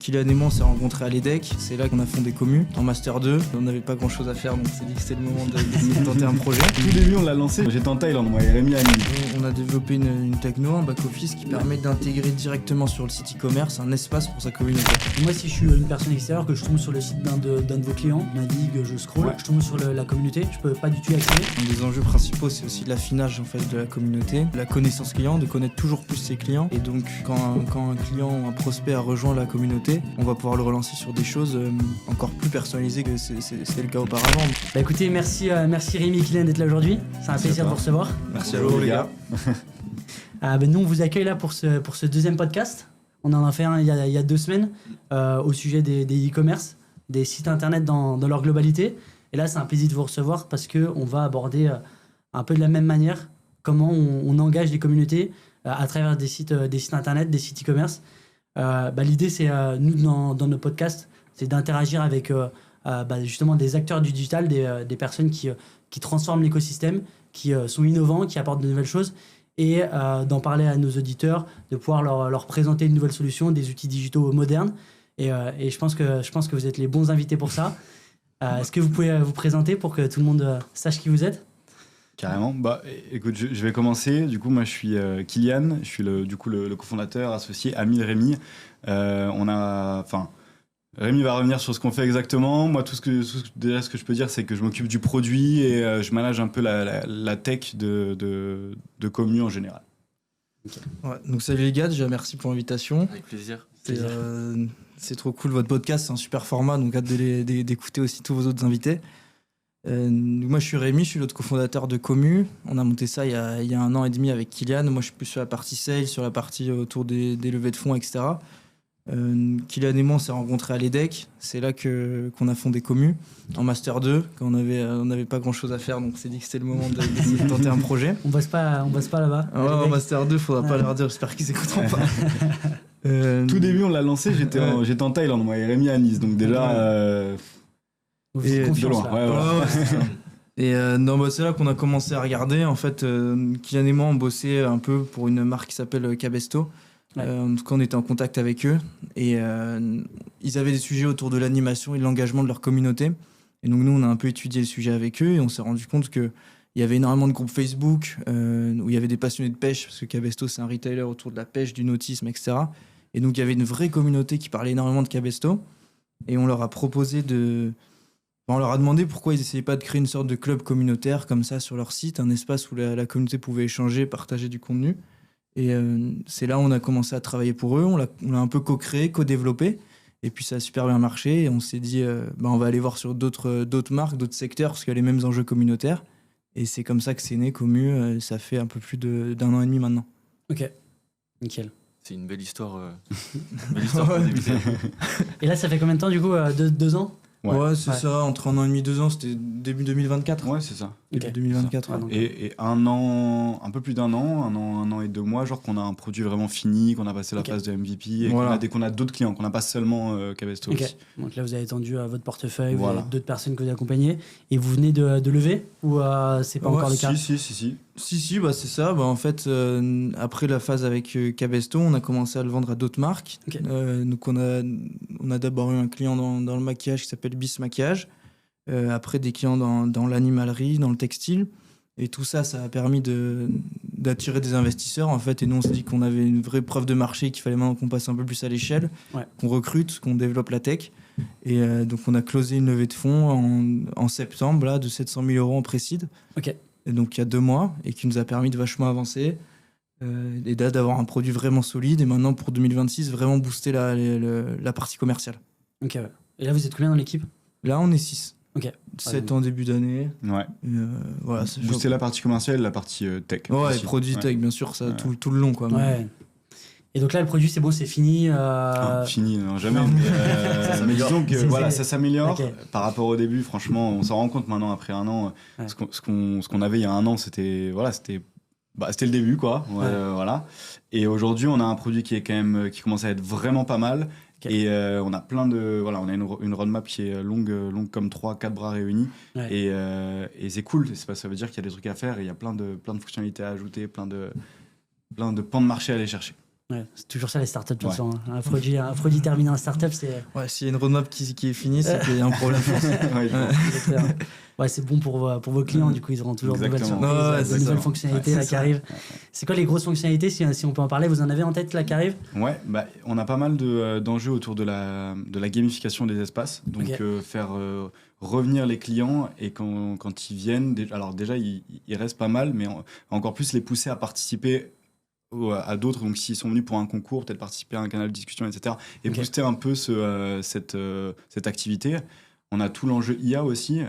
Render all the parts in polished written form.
Kylian et moi on s'est rencontrés à l'EDEC, c'est là qu'on a fondé Commu en Master 2. On n'avait pas grand chose à faire donc on s'est dit que c'était le moment de tenter un projet. Tout début on l'a lancé, j'étais en Thaïlande moi et Rémi à Nîmes. On a développé une techno, un back-office qui permet d'intégrer directement sur le site e-commerce un espace pour sa communauté. Moi, si je suis une personne extérieure, que je tombe sur le site d'un de vos clients, navigue, je scroll, je tombe sur la communauté, je peux pas du tout y accéder. Un des enjeux principaux, c'est aussi l'affinage en fait, de la communauté, la connaissance client, de connaître toujours plus ses clients. Et donc, quand un client ou un prospect a rejoint la communauté, on va pouvoir le relancer sur des choses encore plus personnalisées que c'est le cas auparavant. Bah écoutez, merci Rémi et Kylian d'être là aujourd'hui. C'est un plaisir de vous recevoir. Merci à vous les gars. Nous, on vous accueille là pour ce deuxième podcast. On en a fait un il y a 2 semaines au sujet des e-commerce, des sites internet dans leur globalité. Et là, c'est un plaisir de vous recevoir parce qu'on va aborder un peu de la même manière comment on engage les communautés à travers des sites internet, des sites e-commerce. L'idée, c'est, nous, dans nos podcasts, c'est d'interagir avec justement des acteurs du digital, des personnes qui transforment l'écosystème, qui sont innovants, qui apportent de nouvelles choses, et d'en parler à nos auditeurs, de pouvoir leur présenter une nouvelle solution, des outils digitaux modernes. Et je pense que vous êtes les bons invités pour ça. Est-ce que vous pouvez vous présenter pour que tout le monde sache qui vous êtes ? Carrément. Écoute, je vais commencer. Du coup, moi, je suis Kylian. Je suis le cofondateur, associé, ami de Rémi. Rémi va revenir sur ce qu'on fait exactement. Moi, ce que je peux dire, c'est que je m'occupe du produit et je manage un peu la tech de Commu en général. Okay. Ouais, donc salut les gars, déjà merci pour l'invitation. Avec plaisir. C'est trop cool votre podcast, c'est un super format, donc hâte d'écouter aussi tous vos autres invités. Moi je suis Rémi, je suis l'autre cofondateur de Commu. On a monté ça il y a 1 an et demi avec Kylian. Moi je suis plus sur la partie sales, sur la partie autour des levées de fonds, etc. Kylian et moi on s'est rencontrés à l'EDEC, c'est là qu'on a fondé Commu en Master 2, quand on avait pas grand chose à faire, donc on s'est dit que c'était le moment de tenter un projet. On bosse pas là-bas. En Master 2, faudra pas leur dire, j'espère qu'ils écouteront pas. Tout début on l'a lancé, j'étais en Thaïlande moi et Rémi à Nice, donc déjà de loin. Et c'est là qu'on a commencé à regarder. En fait, Kylian et moi on bossait un peu pour une marque qui s'appelle Cabesto. En tout cas, on était en contact avec eux et ils avaient des sujets autour de l'animation et de l'engagement de leur communauté. Et donc nous, on a un peu étudié le sujet avec eux et on s'est rendu compte qu'il y avait énormément de groupes Facebook où il y avait des passionnés de pêche, parce que Cabesto, c'est un retailer autour de la pêche, du nautisme, etc. Et donc il y avait une vraie communauté qui parlait énormément de Cabesto. Et on leur a proposé on leur a demandé pourquoi ils n'essayaient pas de créer une sorte de club communautaire comme ça sur leur site, un espace où la communauté pouvait échanger, partager du contenu. Et c'est là où on a commencé à travailler pour eux, on l'a un peu co-créé, co-développé, et puis ça a super bien marché, et on s'est dit on va aller voir sur d'autres marques, d'autres secteurs, parce qu'il y a les mêmes enjeux communautaires, et c'est comme ça que c'est né Commu, ça fait un peu plus d'1 an et demi maintenant. Ok, nickel. C'est une belle histoire, pour débuter. Et là, ça fait combien de temps du coup 2 ans ? Ouais, c'est ça, entre 1 an et demi, 2 ans, c'était début 2024. Ouais, c'est ça. Début 2024. Ouais. Et 1 an, un peu plus d'1 an, 1 an et 2 mois, genre qu'on a un produit vraiment fini, qu'on a passé la phase de MVP et qu'on a d'autres clients, qu'on n'a pas seulement Cabesto aussi. Donc là, vous avez étendu à votre portefeuille, vous avez d'autres personnes que vous accompagnez, et vous venez de lever ou c'est pas encore le cas ? Si, c'est ça. En fait, après la phase avec Cabesto, on a commencé à le vendre à d'autres marques. Okay. Donc on a d'abord eu un client dans le maquillage qui s'appelle Bis Maquillage. Après des clients dans l'animalerie, dans le textile. Et tout ça, ça a permis d'attirer des investisseurs, en fait. Et nous, on s'est dit qu'on avait une vraie preuve de marché, qu'il fallait maintenant qu'on passe un peu plus à l'échelle, qu'on recrute, qu'on développe la tech. Et donc, on a closé une levée de fonds en septembre, là, de 700 000 € en pré-seed. Ok. Et donc, il y a 2 mois, et qui nous a permis de vachement avancer. Et d'avoir un produit vraiment solide. Et maintenant, pour 2026, vraiment booster la partie commerciale. Ok, ouais. Et là, vous êtes combien dans l'équipe ? Là, on est 6. Ok. 7 en début d'année. Ouais. Booster la partie commerciale, la partie tech. Ouais, produit tech, bien sûr, ça tout le long, quoi. Ouais. Et donc là, le produit, c'est bon, c'est fini. Fini, non, jamais. Mais disons que ça s'améliore par rapport au début. Franchement, on s'en rend compte maintenant après 1 an. Ce qu'on avait il y a 1 an, c'était le début, quoi. Voilà. Et aujourd'hui, on a un produit qui commence à être vraiment pas mal. Okay. Et on a plein de on a une roadmap qui est longue comme 3-4 bras réunis. Et c'est cool. Ça veut dire qu'il y a des trucs à faire et il y a plein de fonctionnalités à ajouter, plein de pans de marché à aller chercher. Ouais, c'est toujours ça les startups de toute façon. Un produit terminé en startup, c'est. Ouais, s'il y a une roadmap qui est finie, c'est qu'il y a un problème. Ouais, c'est bon pour vos clients, du coup ils auront toujours de nouvelles surprises, de nouvelles fonctionnalités là, qui arrivent. C'est quoi les grosses fonctionnalités, si on peut en parler, vous en avez en tête là qui arrivent? Ouais, on a pas mal d'enjeux autour de la gamification des espaces, donc faire revenir les clients et quand ils viennent, alors déjà ils restent pas mal, mais encore plus les pousser à participer à d'autres, donc s'ils sont venus pour un concours, peut-être participer à un canal de discussion, etc. Et booster un peu cette activité. On a tout l'enjeu IA aussi,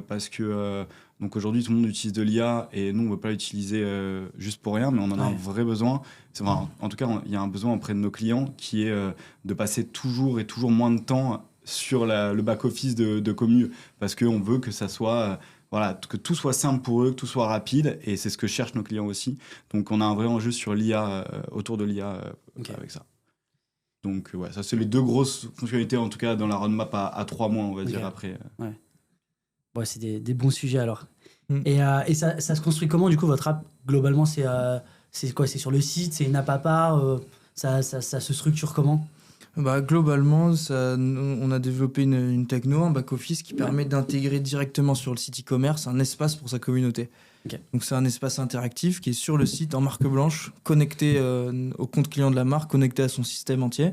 parce que donc aujourd'hui tout le monde utilise de l'IA et nous on ne veut pas l'utiliser juste pour rien, mais on en a un vrai besoin. En tout cas, il y a un besoin auprès de nos clients qui est de passer toujours moins de temps sur le back-office de Commu, parce qu'on veut que ça soit... que tout soit simple pour eux, que tout soit rapide, et c'est ce que cherchent nos clients aussi. Donc on a un vrai enjeu sur l'IA, autour de l'IA avec ça. Donc ça c'est les deux grosses fonctionnalités, en tout cas dans la roadmap à 3 mois, on va dire, après. Ouais, c'est des bons sujets alors. Et ça se construit comment du coup votre app? Globalement c'est quoi? C'est sur le site, c'est une app à part, ça se structure comment? Globalement, on a développé une techno, un back-office qui permet d'intégrer directement sur le site e-commerce un espace pour sa communauté. Donc c'est un espace interactif qui est sur le site en marque blanche, connecté au compte client de la marque, connecté à son système entier,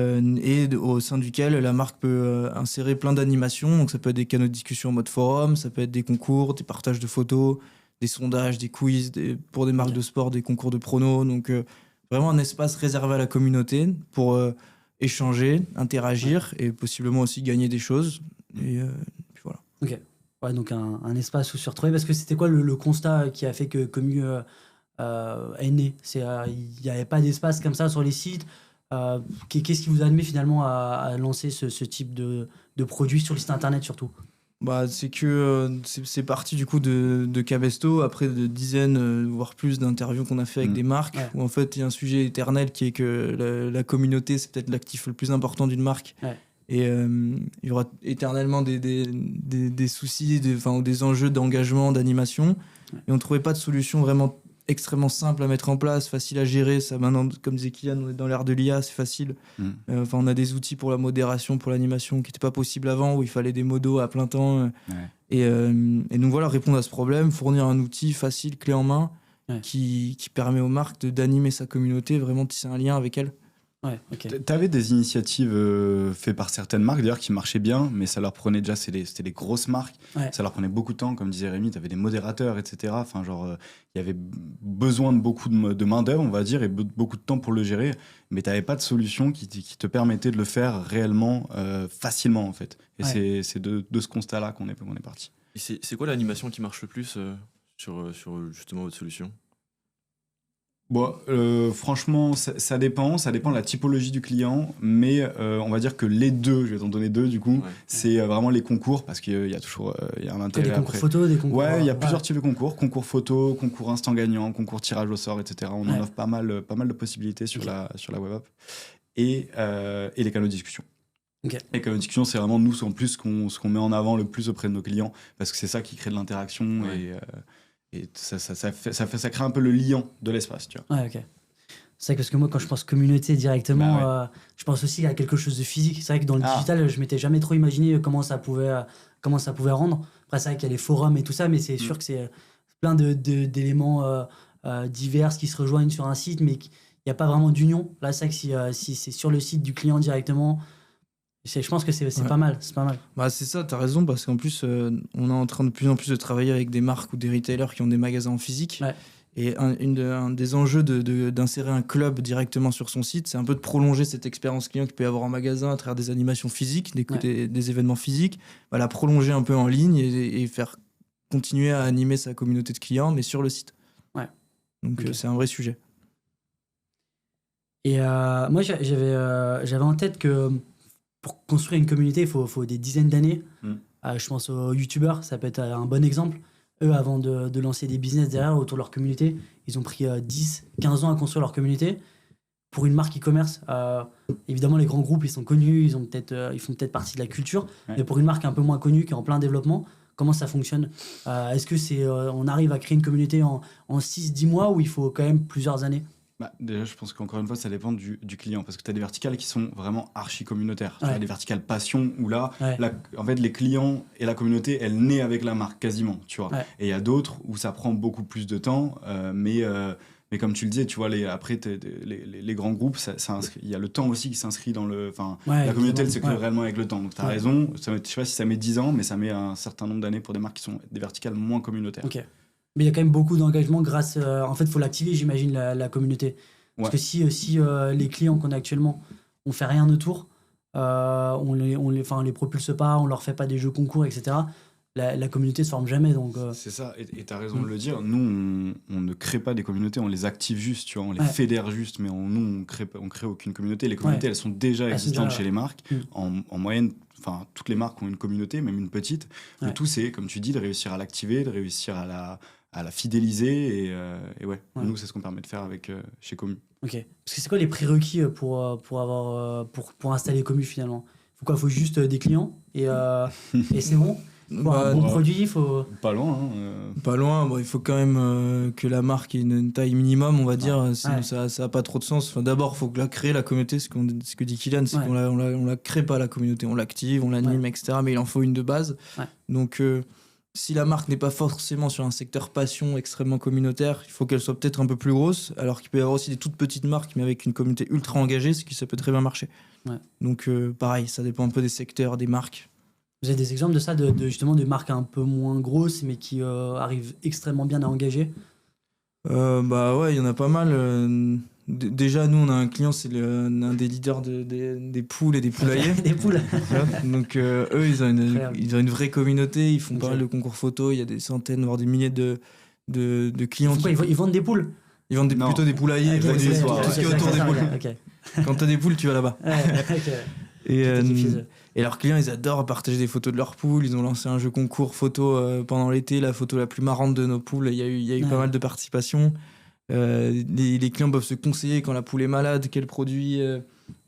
et au sein duquel la marque peut insérer plein d'animations. Donc ça peut être des canaux de discussion en mode forum, ça peut être des concours, des partages de photos, des sondages, des quiz, pour des marques de sport, des concours de pronos. Donc vraiment un espace réservé à la communauté pour... échanger, interagir et possiblement aussi gagner des choses. Et puis voilà. Ok. Ouais, donc un espace où se retrouver. Parce que c'était quoi le constat qui a fait que Commu est né? Il n'y avait pas d'espace comme ça sur les sites. Qu'est-ce qui vous a amené finalement à lancer ce type de produit sur le site internet surtout? C'est que c'est parti du coup de Cabesto, après de dizaines, voire plus d'interviews qu'on a fait avec des marques, où en fait il y a un sujet éternel qui est que la communauté c'est peut-être l'actif le plus important d'une marque. Et il y aura éternellement des soucis, ou des enjeux d'engagement, d'animation. Et on ne trouvait pas de solution vraiment extrêmement simple à mettre en place, facile à gérer. Ça, maintenant, comme disait Kylian, on est dans l'ère de l'IA, c'est facile. On a des outils pour la modération, pour l'animation qui n'étaient pas possibles avant, où il fallait des modos à plein temps. Et donc voilà, répondre à ce problème, fournir un outil facile, clé en main, qui permet aux marques d'animer sa communauté, vraiment tisser un lien avec elle. T'avais des initiatives faites par certaines marques d'ailleurs qui marchaient bien, mais ça leur prenait déjà, c'était des grosses marques, ça leur prenait beaucoup de temps, comme disait Rémi, t'avais des modérateurs, etc. Enfin, il y avait besoin de beaucoup de main d'œuvre, on va dire, et beaucoup de temps pour le gérer, mais t'avais pas de solution qui te permettait de le faire réellement facilement en fait. Et c'est de ce constat-là qu'on est parti. Et c'est quoi l'animation qui marche le plus sur justement votre solution? Franchement, ça dépend de la typologie du client, mais on va dire que les deux, je vais t'en donner deux du coup, c'est vraiment les concours, parce qu'il y a toujours un intérêt. Des concours photos, des concours. Ouais, il y a plusieurs types de concours photo, concours instant gagnant, concours tirage au sort, etc. On en offre pas mal de possibilités sur la web app et les canaux de discussion. Les canaux de discussion, c'est vraiment nous en plus ce qu'on met en avant le plus auprès de nos clients, parce que c'est ça qui crée de l'interaction et ça crée un peu le liant de l'espace, tu vois. C'est vrai que parce que moi, quand je pense communauté directement, je pense aussi à quelque chose de physique. C'est vrai que dans le digital, je m'étais jamais trop imaginé comment ça pouvait rendre. Après, c'est vrai qu'il y a les forums et tout ça, mais c'est sûr que c'est plein d'éléments divers qui se rejoignent sur un site, mais il n'y a pas vraiment d'union. Là, c'est vrai que si c'est sur le site du client directement, je pense que c'est pas mal. C'est pas mal. C'est ça, t'as raison, parce qu'en plus, on est en train de plus en plus de travailler avec des marques ou des retailers qui ont des magasins en physique. Et un des enjeux d'insérer un club directement sur son site, c'est un peu de prolonger cette expérience client qu'il peut y avoir en magasin à travers des animations physiques, des événements physiques, la prolonger un peu en ligne et faire continuer à animer sa communauté de clients, mais sur le site. Donc c'est un vrai sujet. Et moi, j'avais en tête que pour construire une communauté, il faut des dizaines d'années. Je pense aux youtubeurs, ça peut être un bon exemple. Eux, avant de lancer des business derrière autour de leur communauté, ils ont pris 10, 15 ans à construire leur communauté. Pour une marque e-commerce, évidemment, les grands groupes, ils sont connus, ils font peut-être partie de la culture. Mais pour une marque un peu moins connue, qui est en plein développement, comment ça fonctionne? Est-ce que on arrive à créer une communauté en 6-10 mois ou il faut quand même plusieurs années? Déjà, je pense qu'encore une fois, ça dépend du client. Parce que tu as des verticales qui sont vraiment archi-communautaires. Tu as des verticales passion où là, en fait, les clients et la communauté, elle naît avec la marque quasiment. Tu vois. Et il y a d'autres où ça prend beaucoup plus de temps. Mais comme tu le disais, tu vois, après, les grands groupes, il y a le temps aussi qui s'inscrit dans le. La communauté, elle se crée réellement avec le temps. Donc, tu as raison. Je sais pas si ça met 10 ans, mais ça met un certain nombre d'années pour des marques qui sont des verticales moins communautaires. Ok. Mais il y a quand même beaucoup d'engagement grâce. En fait, il faut l'activer, j'imagine, la communauté. Parce que si les clients qu'on a actuellement, on fait rien autour, on les propulse pas, on leur fait pas des jeux concours, etc., la communauté se forme jamais. Donc, C'est ça, et tu as raison de le dire. Nous, on ne crée pas des communautés, on les active juste, tu vois, on les fédère juste, mais nous, on crée aucune communauté. Les communautés, elles sont déjà existantes chez les marques. En moyenne, toutes les marques ont une communauté, même une petite. Le tout, c'est, comme tu dis, de réussir à l'activer, de réussir à la fidéliser. Et nous, c'est ce qu'on permet de faire chez Commu. Ok. Parce que c'est quoi les prérequis pour installer Commu finalement? Faut juste des clients et c'est bon? Faut un bon produit, faut... Pas loin. Pas loin. Il faut quand même que la marque ait une taille minimum, on va dire. Sinon, ça n'a pas trop de sens. D'abord, il faut créer la communauté. Ce que dit Kylian, c'est qu'on la crée pas, la communauté. On l'active, on l'anime, etc. Mais il en faut une de base. Donc, si la marque n'est pas forcément sur un secteur passion extrêmement communautaire, il faut qu'elle soit peut-être un peu plus grosse. Alors qu'il peut y avoir aussi des toutes petites marques, mais avec une communauté ultra engagée, ce qui ça peut très bien marcher. Donc, pareil, ça dépend un peu des secteurs, des marques. Vous avez des exemples de ça, justement de marques un peu moins grosses, mais qui arrivent extrêmement bien à engager? Il y en a pas mal. Déjà, nous, on a un client, c'est un des leaders des poules et des poulaillers. Des poules. Donc, eux, ils ont une vraie communauté. Ils font pas mal de concours photos. Il y a des centaines, voire des milliers de clients. Ils vendent des poules? Ils vendent plutôt des poulaillers. Tout ce qui est autour des poules. Quand t'as des poules, tu vas là-bas. Et leurs clients, ils adorent partager des photos de leurs poules. Ils ont lancé un jeu concours photo pendant l'été, la photo la plus marrante de nos poules. Il y a eu pas mal de participation. Les clients peuvent se conseiller quand la poule est malade, quel produit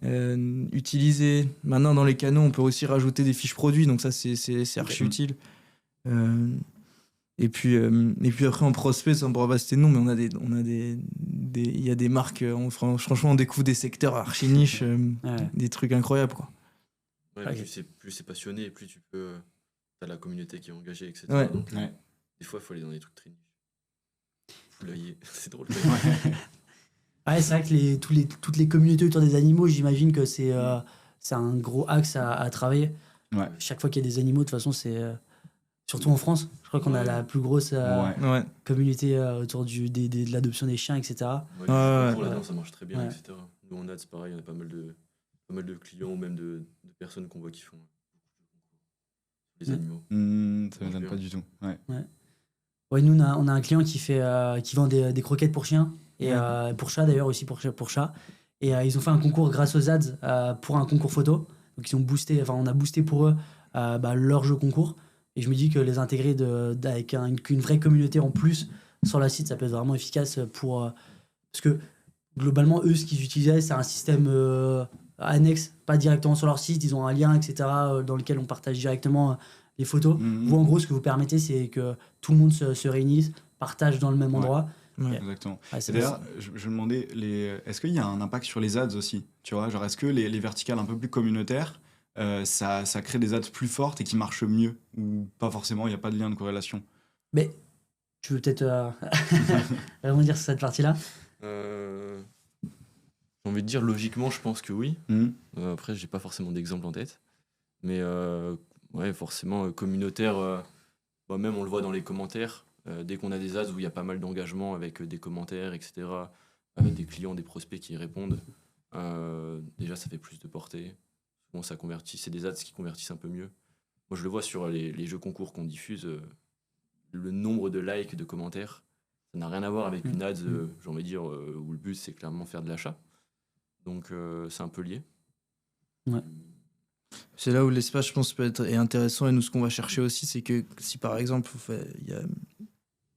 utiliser. Maintenant, dans les canaux, on peut aussi rajouter des fiches produits, donc ça, c'est archi utile. Et puis après, en prospect, ça ne pourra pas citer de nom, mais il y a des marques, franchement, on découvre des secteurs archi niches, des trucs incroyables, quoi. Plus c'est passionné, plus tu peux. T'as la communauté qui est engagée, etc. Donc, des fois, il faut aller dans des trucs très niches. Poulailler, c'est drôle. C'est vrai que toutes les communautés autour des animaux, j'imagine que c'est un gros axe à travailler. Chaque fois qu'il y a des animaux, de toute façon, c'est. Surtout en France, je crois qu'on a la plus grosse communauté autour de l'adoption des chiens, etc. Pour là-dedans, ça marche très bien, etc. Nous, on a, c'est pareil, on a pas mal de clients ou même de personnes qu'on voit qui font les animaux. Ça ne m'étonne pas du tout. Nous, on a un client qui vend des croquettes pour chiens et pour chats d'ailleurs aussi pour chats. Et ils ont fait un concours grâce aux ads pour un concours photo. Donc ils ont boosté, on a boosté pour eux leur jeu concours. Et je me dis que les intégrer avec une vraie communauté en plus sur la site, ça peut être vraiment efficace parce que globalement, eux, ce qu'ils utilisaient, c'est un système annexe, pas directement sur leur site. Ils ont un lien, etc., dans lequel on partage directement les photos. Vous, en gros, ce que vous permettez, c'est que tout le monde se réunisse, partage dans le même endroit. Exactement. D'ailleurs, je me demandais, est-ce qu'il y a un impact sur les ads aussi? Tu vois, genre, est-ce que les verticales un peu plus communautaires, ça crée des ads plus fortes et qui marchent mieux, ou pas forcément, il n'y a pas de lien de corrélation? Mais tu veux peut-être vraiment dire sur cette partie-là? J'ai envie de dire logiquement, je pense que oui. Après, j'ai pas forcément d'exemple en tête, mais forcément communautaire. Même on le voit dans les commentaires. Dès qu'on a des ads où il y a pas mal d'engagement avec des commentaires, etc., des clients, des prospects qui y répondent, déjà ça fait plus de portée. Souvent ça convertit, c'est des ads qui convertissent un peu mieux. Moi je le vois sur les jeux concours qu'on diffuse, le nombre de likes, de commentaires, ça n'a rien à voir avec une ad, j'ai envie de dire, où le but c'est clairement faire de l'achat. Donc c'est un peu lié. C'est là où l'espace, je pense, est intéressant. Et nous, ce qu'on va chercher aussi, c'est que si par exemple,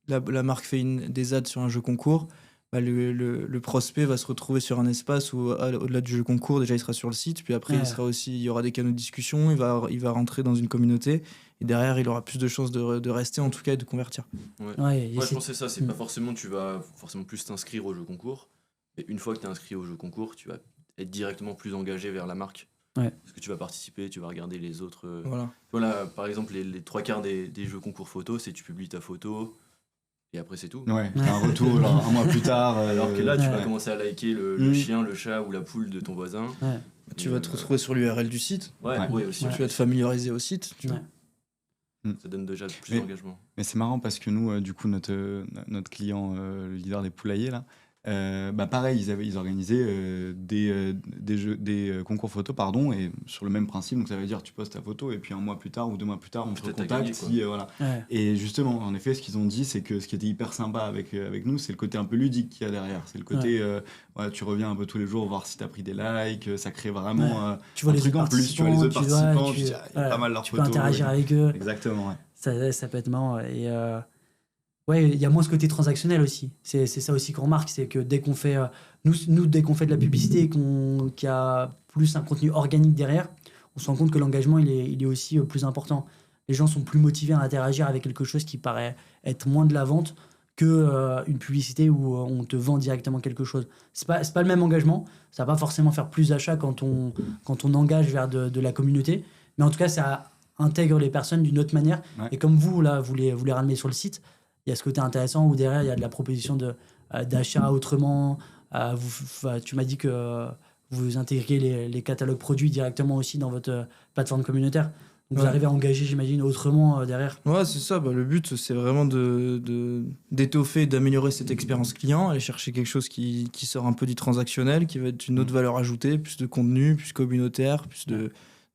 la marque fait des ads sur un jeu concours, le prospect va se retrouver sur un espace où, au-delà du jeu concours, déjà il sera sur le site, puis après il y aura des canaux de discussion, il va rentrer dans une communauté, et derrière il aura plus de chances de rester, en tout cas, et de convertir. Je pense que c'est ça, c'est pas forcément, tu vas forcément plus t'inscrire au jeu concours, Et une fois que tu es inscrit au jeu concours, tu vas être directement plus engagé vers la marque. Ouais. Parce que tu vas participer, tu vas regarder les autres. Voilà. Par exemple, les 3/4 des jeux concours photo, c'est tu publies ta photo et après c'est tout. Ouais, t'as un retour genre, un mois plus tard. Alors que là, tu vas commencer à liker le chien, le chat ou la poule de ton voisin. Ouais. Tu vas te retrouver sur l'URL du site. Ouais, aussi. Tu vas te familiariser au site. Tu vois. Ça donne déjà plus d'engagement. Mais c'est marrant parce que nous, du coup, notre client, le leader des poulaillers, là, pareil, ils organisaient des concours photo, et sur le même principe. Donc ça veut dire tu postes ta photo et puis un mois plus tard ou 2 mois plus tard, on te recontacte. Voilà. Ouais. Et justement, en effet, ce qu'ils ont dit, c'est que ce qui était hyper sympa avec nous, c'est le côté un peu ludique qu'il y a derrière. C'est le côté, tu reviens un peu tous les jours voir si t'as pris des likes, ça crée vraiment tu vois un les truc autres en plus. Tu vois les autres participants, il y a pas mal leurs tu photos. peux interagir avec eux. Exactement, ouais. Ça peut être marrant. Et il y a moins ce côté transactionnel aussi. C'est ça aussi qu'on remarque, c'est que dès qu'on fait, dès qu'on fait de la publicité et qu'il y a plus un contenu organique derrière, on se rend compte que l'engagement il est aussi plus important. Les gens sont plus motivés à interagir avec quelque chose qui paraît être moins de la vente que une publicité où on te vend directement quelque chose. C'est pas le même engagement. Ça va pas forcément faire plus d'achats quand on engage vers de la communauté, mais en tout cas ça intègre les personnes d'une autre manière. Ouais. Et comme vous là, vous les ramenez sur le site, il y a ce côté intéressant où derrière il y a de la proposition d'achat autrement. Tu m'as dit que vous intégrez les catalogues produits directement aussi dans votre plateforme communautaire. Donc vous arrivez à engager, j'imagine, autrement derrière. Ouais, c'est ça. Le but, c'est vraiment d'étoffer, d'améliorer cette expérience client, aller chercher quelque chose qui sort un peu du transactionnel, qui va être une autre valeur ajoutée, plus de contenu, plus communautaire, plus de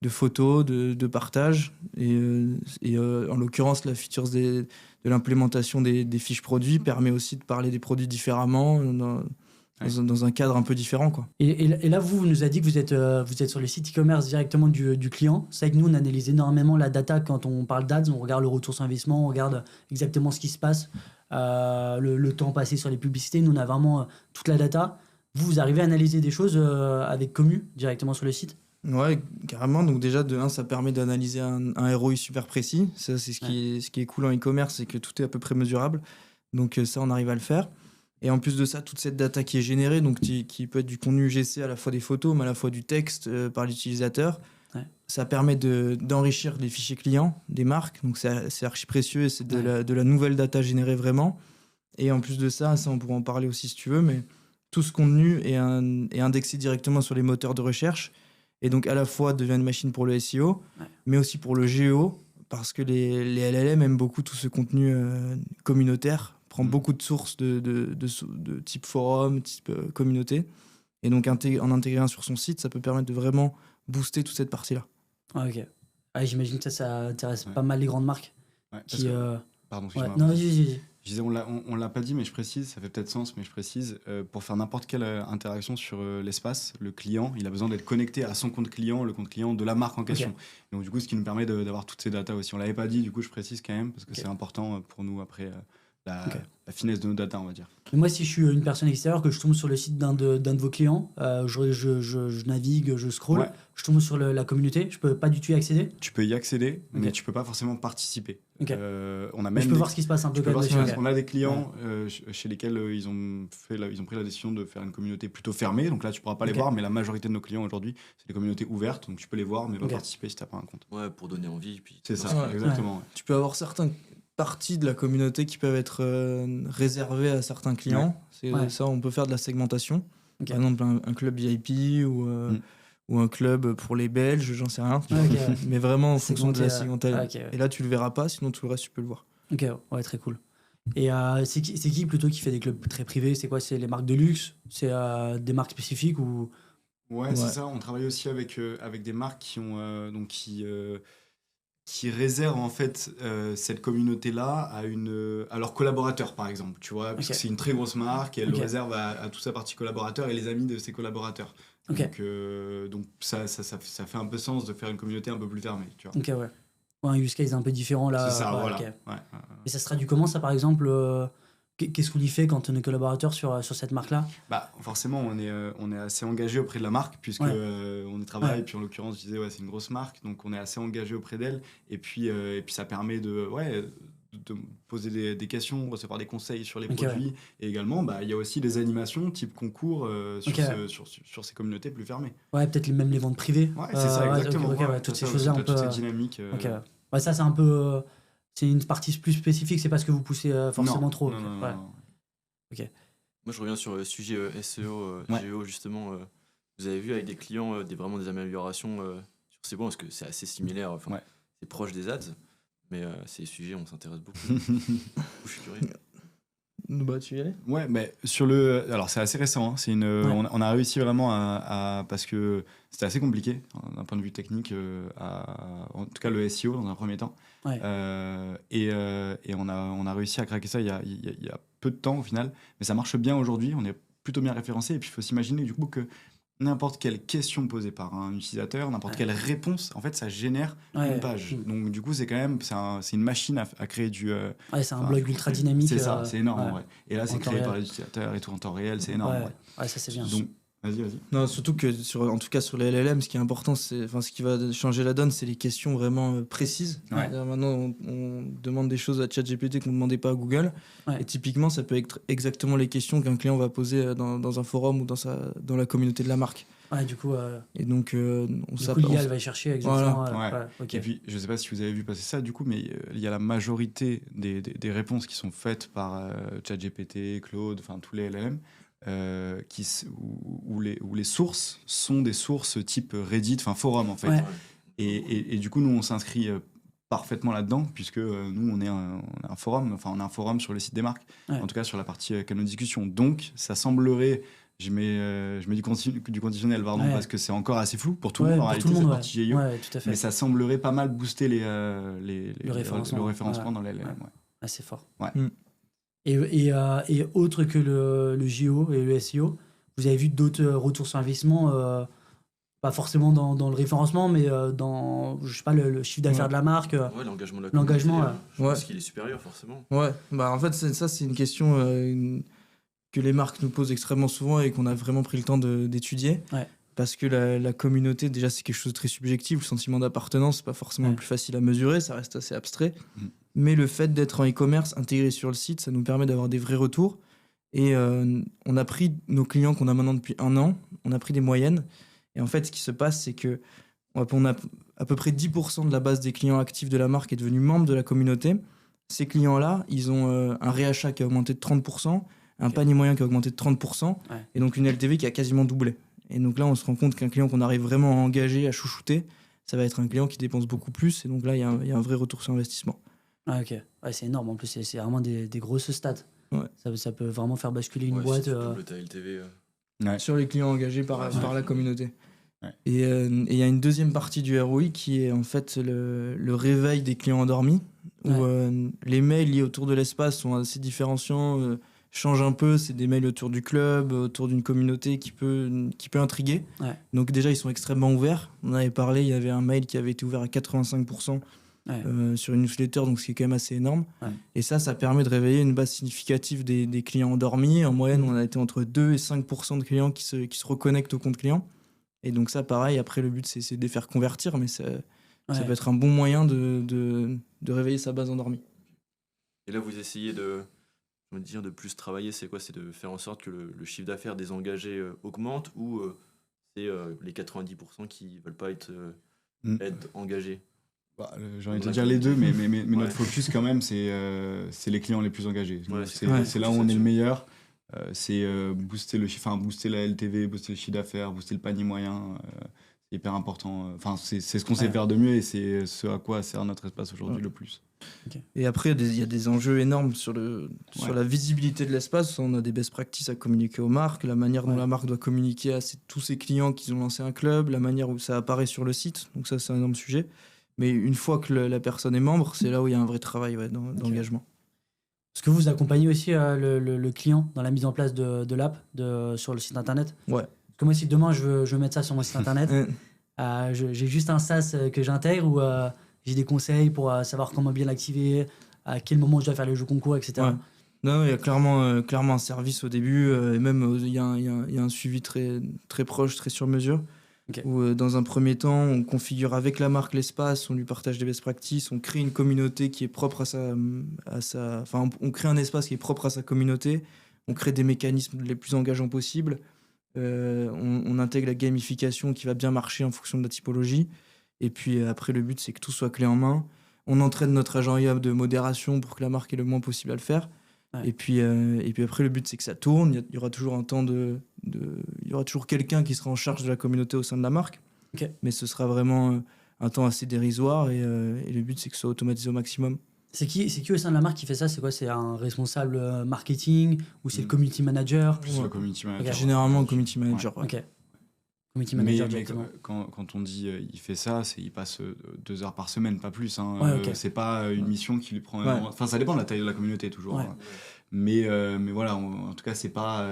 photos, de partage. Et en l'occurrence, la feature de l'implémentation des fiches produits permet aussi de parler des produits différemment, dans un cadre un peu différent, quoi. Et là, vous nous avez dit que vous êtes sur le site e-commerce directement du client. C'est vrai que nous, on analyse énormément la data quand on parle d'ads. On regarde le retour sur investissement, on regarde exactement ce qui se passe, le temps passé sur les publicités. Nous, on a vraiment toute la data. Vous arrivez à analyser des choses avec Commu directement sur le site? Ouais, carrément. Donc déjà, de 1, ça permet d'analyser un ROI super précis. Ça, c'est ce qui est cool en e-commerce, c'est que tout est à peu près mesurable. Donc ça, on arrive à le faire. Et en plus de ça, toute cette data qui est générée, donc qui peut être du contenu UGC, à la fois des photos, mais à la fois du texte par l'utilisateur, ça permet d'enrichir les fichiers clients des marques. Donc c'est archi précieux et c'est de la nouvelle data générée vraiment. Et en plus de ça, on pourra en parler aussi si tu veux, mais tout ce contenu est indexé directement sur les moteurs de recherche. Et donc à la fois devient une machine pour le SEO, mais aussi pour le GEO, parce que les LLM aiment beaucoup tout ce contenu communautaire, prend beaucoup de sources de type forum, type communauté. Et donc en intégrant sur son site, ça peut permettre de vraiment booster toute cette partie-là. Ok. J'imagine que ça intéresse pas mal les grandes marques. Ouais, Pardon, excuse-moi. Non, vas-y. Je disais, on l'a pas dit, mais je précise, ça fait peut-être sens, mais je précise, pour faire n'importe quelle interaction sur l'espace, le client, il a besoin d'être connecté à son compte client, le compte client de la marque en question. Okay. Donc du coup, ce qui nous permet d'avoir toutes ces datas aussi. On l'avait pas dit, du coup, je précise quand même, parce que c'est important pour nous après la finesse de nos datas, on va dire. Et moi, si je suis une personne extérieure, que je tombe sur le site d'un de vos clients, je navigue, je scroll, je tombe sur la communauté, je peux pas du tout y accéder? Tu peux y accéder, mais tu peux pas forcément participer. On a même je peux voir ce qui se passe un peu. On a des clients chez lesquels ils ont pris la décision de faire une communauté plutôt fermée, donc là tu pourras pas les voir, mais la majorité de nos clients aujourd'hui, c'est des communautés ouvertes, donc tu peux les voir, mais pas participer si t'as pas un compte. Ouais, pour donner envie. Puis c'est ça, exactement. Ouais. Tu peux avoir certaines parties de la communauté qui peuvent être réservées à certains clients. Ça, on peut faire de la segmentation. Par exemple, un club VIP ou un club pour les Belges, j'en sais rien. Mais vraiment en fonction de la segmentation. Et là, tu le verras pas, sinon tout le reste, tu peux le voir. Ok, ouais, très cool. Et c'est qui plutôt qui fait des clubs très privés? C'est quoi? C'est les marques de luxe? C'est des marques spécifiques ou... Ouais, c'est ça. On travaille aussi avec des marques qui réservent en fait cette communauté-là à leurs collaborateurs, par exemple. Tu vois, parce que c'est une très grosse marque et elle le réserve à toute sa partie collaborateurs et les amis de ses collaborateurs. Donc ça fait un peu sens de faire une communauté un peu plus fermée, tu vois. Ok, ouais. Un use case un peu différent là. C'est ça, voilà. Okay. Et ça se traduit comment ça, par exemple qu'est-ce qu'on y fait quand on est collaborateur sur cette marque-là? Forcément, on est assez engagé auprès de la marque, puisque on y travaille. Puis en l'occurrence, je disais, c'est une grosse marque, donc on est assez engagé auprès d'elle. Et puis ça permet de poser des questions, recevoir des conseils sur les produits. Et également, il y a aussi des animations type concours sur ces communautés plus fermées. Ouais, peut-être même les ventes privées. Ouais, c'est ça, exactement. Toutes ces choses-là. Toute cette dynamique. Ouais, ça, c'est un peu... c'est une partie plus spécifique, c'est pas ce que vous poussez forcément trop. Non. Ok. Moi, je reviens sur le sujet SEO, GEO, justement. Vous avez vu avec des clients vraiment des améliorations sur ces points, parce que c'est assez similaire, c'est proche des ads, mais c'est des sujets, on s'intéresse beaucoup. Je suis curieux. Tu y allais ? Ouais, mais alors c'est assez récent, hein. On a réussi vraiment parce que c'était assez compliqué d'un point de vue technique, en tout cas le SEO dans un premier temps. Et on a réussi à craquer ça il y a peu de temps au final, mais ça marche bien aujourd'hui, on est plutôt bien référencé, et puis il faut s'imaginer du coup que n'importe quelle question posée par un utilisateur, n'importe quelle réponse, en fait, ça génère une page. Donc, du coup, c'est quand même c'est une machine à créer du... c'est un blog ultra dynamique. C'est ça, c'est énorme. Ouais. Et là, c'est créé par les utilisateurs et tout en temps réel, c'est énorme. Ouais, ça, c'est bien. Donc, vas-y. Non, surtout que, en tout cas, sur les LLM, ce qui est important, ce qui va changer la donne, c'est les questions vraiment précises. Maintenant, on demande des choses à ChatGPT qu'on ne demandait pas à Google. Et typiquement, ça peut être exactement les questions qu'un client va poser dans un forum ou dans la communauté de la marque. Ouais, du coup, et donc, l'IA, elle va y chercher exactement. Voilà. Et puis, je ne sais pas si vous avez vu passer ça, du coup, mais il y a la majorité des réponses qui sont faites par ChatGPT, Claude, enfin tous les LLM, où les sources sont des sources type Reddit, enfin forum en fait. Et du coup, nous, on s'inscrit parfaitement là-dedans, puisque nous, on a un forum sur le site des marques, en tout cas sur la partie canaux de discussion. Donc, ça semblerait... Je mets du conditionnel, parce que c'est encore assez flou pour tout le monde en réalité, cette partie GIO. Mais ça semblerait pas mal booster le référencement dans les LLM. C'est fort. Ouais. Et autre que le GIO et le SEO, vous avez vu d'autres retours sur investissement, pas forcément dans le référencement, mais dans, je sais pas, le chiffre d'affaires de la marque. L'engagement de la l'engagement, je pense qu'il est supérieur, forcément. Ouais, en fait, c'est une question que les marques nous posent extrêmement souvent et qu'on a vraiment pris le temps d'étudier. Parce que la communauté, déjà, c'est quelque chose de très subjectif. Le sentiment d'appartenance, c'est pas forcément le plus facile à mesurer, ça reste assez abstrait. Mais le fait d'être en e-commerce, intégré sur le site, ça nous permet d'avoir des vrais retours. Et on a pris nos clients qu'on a maintenant depuis 1 an, on a pris des moyennes. Et en fait, ce qui se passe, c'est que on a à peu près 10% de la base des clients actifs de la marque est devenu membre de la communauté. Ces clients-là, ils ont un réachat qui a augmenté de 30%, un panier moyen qui a augmenté de 30%, et donc une LTV qui a quasiment doublé. Et donc là, on se rend compte qu'un client qu'on arrive vraiment à engager, à chouchouter, ça va être un client qui dépense beaucoup plus. Et donc là, il y a un vrai retour sur investissement. Ok. C'est énorme. En plus, c'est vraiment des grosses stats. Ça peut vraiment faire basculer une boîte. Ta LTV. Sur les clients engagés par la communauté. Et il y a une deuxième partie du ROI qui est en fait le réveil des clients endormis, où les mails liés autour de l'espace sont assez différenciants, changent un peu. C'est des mails autour du club, autour d'une communauté qui peut intriguer. Donc déjà, ils sont extrêmement ouverts. On avait parlé, il y avait un mail qui avait été ouvert à 85%. Sur une newsletter, donc ce qui est quand même assez énorme. Et ça permet de réveiller une base significative des clients endormis. En moyenne, on a été entre 2 et 5% de clients qui se reconnectent au compte client. Et donc ça, pareil, après, le but, c'est de les faire convertir, mais ça peut être un bon moyen de réveiller sa base endormie. Et là, vous essayez de plus travailler, c'est quoi ? C'est de faire en sorte que le chiffre d'affaires des engagés augmente, ou c'est les 90% qui ne veulent pas être engagés ? J'ai envie de te dire les deux, mais notre focus quand même, c'est les clients les plus engagés. C'est là où on est le meilleur. C'est booster la LTV, booster le chiffre d'affaires, booster le panier moyen. C'est hyper important. C'est ce qu'on sait faire de mieux, et c'est ce à quoi sert notre espace aujourd'hui le plus. Et après, il y a des enjeux énormes sur la visibilité de l'espace. On a des best practices à communiquer aux marques, la manière dont la marque doit communiquer à tous ses clients qui ont lancé un club, la manière où ça apparaît sur le site. Donc ça, c'est un énorme sujet. Mais une fois que la personne est membre, c'est là où il y a un vrai travail d'engagement. Est-ce que vous accompagnez aussi le client dans la mise en place de l'app sur le site internet ? Ouais. Parce que moi, si demain je veux mettre ça sur mon site internet, j'ai juste un SaaS que j'intègre, ou j'ai des conseils pour savoir comment bien l'activer, à quel moment je dois faire le jeu concours, etc. Ouais. Non, il y a clairement un service au début, et même il y a un suivi très, très proche, très sur mesure. où dans un premier temps, on configure avec la marque l'espace, on lui partage des best practices, on crée une communauté qui est propre enfin, on crée un espace qui est propre à sa communauté, on crée des mécanismes les plus engageants possibles, on intègre la gamification qui va bien marcher en fonction de la typologie, et puis après, le but, c'est que tout soit clé en main. On entraîne notre agent IA de modération pour que la marque ait le moins possible à le faire. Ouais. Et puis après, le but, c'est que ça tourne. Il y aura toujours il y aura toujours quelqu'un qui sera en charge de la communauté au sein de la marque. Mais ce sera vraiment un temps assez dérisoire. Et le but, c'est que ce soit automatisé au maximum. C'est qui au sein de la marque qui fait ça? C'est quoi? C'est un responsable marketing ou c'est le community manager? Plus le community manager. Généralement, le community manager. Ouais. Ok. Mais quand on dit il fait ça, il passe 2 heures par semaine, pas plus. C'est pas une mission qui lui prend. Enfin, ça dépend de la taille de la communauté toujours. Hein. Mais voilà, en tout cas, c'est pas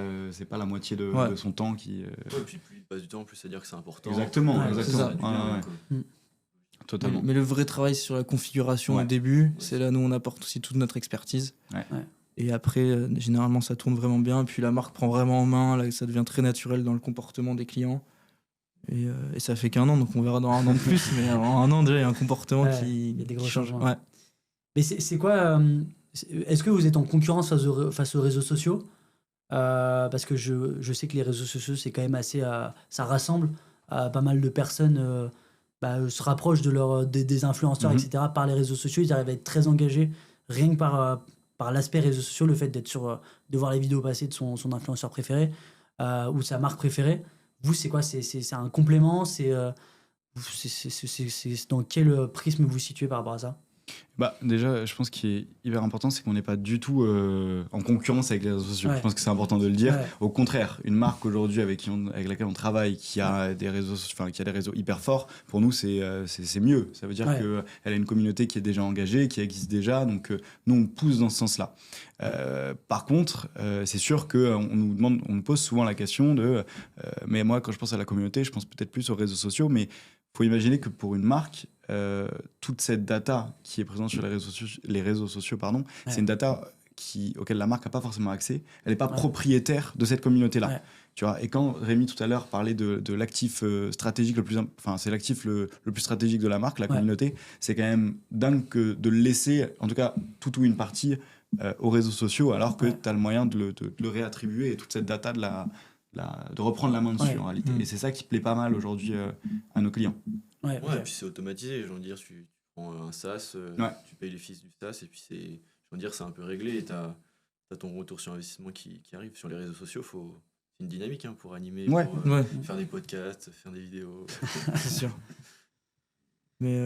la moitié de son temps qui. Et puis plus il passe du temps, plus c'est à dire que c'est important. Exactement. Totalement. Mais le vrai travail, c'est sur la configuration au début. C'est là où on apporte aussi toute notre expertise. Et après, généralement, ça tourne vraiment bien. Puis la marque prend vraiment en main. Là, ça devient très naturel dans le comportement des clients. Et ça fait qu'1 an, donc on verra dans 1 an de plus. Mais en 1 an, déjà, il y a un comportement il y a des gros change. changements. Mais c'est quoi est-ce que vous êtes en concurrence face aux réseaux sociaux? Parce que je sais que les réseaux sociaux, c'est quand même assez... ça rassemble pas mal de personnes... se rapprochent des influenceurs, etc. Par les réseaux sociaux. Ils arrivent à être très engagés, rien que par l'aspect réseaux sociaux, le fait d'être de voir les vidéos passer de son influenceur préféré ou sa marque préférée. Vous, c'est quoi? C'est un complément? C'est dans quel prisme vous vous situez par rapport à ça? Déjà, je pense qu'il est hyper important, c'est qu'on n'est pas du tout en concurrence avec les réseaux sociaux. Je pense que c'est important de le dire. Au contraire, une marque aujourd'hui avec laquelle on travaille, qui a des réseaux hyper forts, pour nous, c'est mieux. Ça veut dire qu'elle a une communauté qui est déjà engagée, qui existe déjà. Donc, nous, on pousse dans ce sens-là. Par contre, c'est sûr qu'on nous pose souvent la question de mais moi, quand je pense à la communauté, je pense peut-être plus aux réseaux sociaux, mais il faut imaginer que pour une marque, toute cette data qui est présente sur les réseaux sociaux, c'est une data auquel la marque n'a pas forcément accès. Elle n'est pas propriétaire de cette communauté-là. Tu vois, et quand Rémi tout à l'heure parlait de l'actif stratégique c'est l'actif le plus stratégique de la marque, la communauté, c'est quand même dingue de le laisser, en tout cas tout ou une partie, aux réseaux sociaux, alors que tu as le moyen de le réattribuer et toute cette data de reprendre la main dessus en réalité. Et c'est ça qui plaît pas mal aujourd'hui à nos clients. Et puis c'est automatisé, je veux dire, tu prends un SaaS, tu payes les fees du SaaS et puis c'est un peu réglé et t'as ton retour sur investissement qui arrive. Sur les réseaux sociaux, c'est une dynamique pour animer, pour faire des podcasts, faire des vidéos. C'est sûr. Mais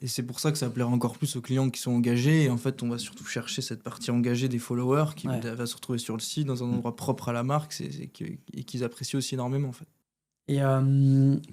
et c'est pour ça que ça plaira encore plus aux clients qui sont engagés. Et en fait, on va surtout chercher cette partie engagée des followers qui va se retrouver sur le site dans un endroit propre à la marque et qu'ils apprécient aussi énormément en fait. Et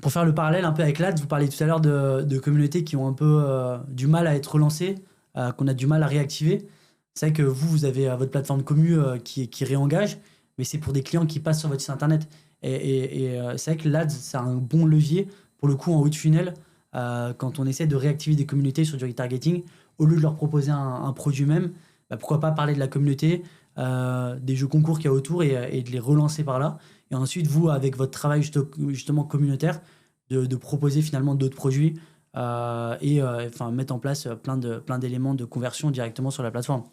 pour faire le parallèle un peu avec l'AD, vous parliez tout à l'heure de communautés qui ont un peu du mal à être relancées, qu'on a du mal à réactiver. C'est vrai que vous avez votre plateforme commu qui réengage, mais c'est pour des clients qui passent sur votre site internet. Et c'est vrai que l'AD, c'est un bon levier, pour le coup, en haut de funnel, quand on essaie de réactiver des communautés sur du retargeting, au lieu de leur proposer un produit même, pourquoi pas parler de la communauté, des jeux concours qu'il y a autour et de les relancer par là. Et ensuite, vous, avec votre travail justement communautaire, de proposer finalement d'autres produits mettre en place plein d'éléments de conversion directement sur la plateforme.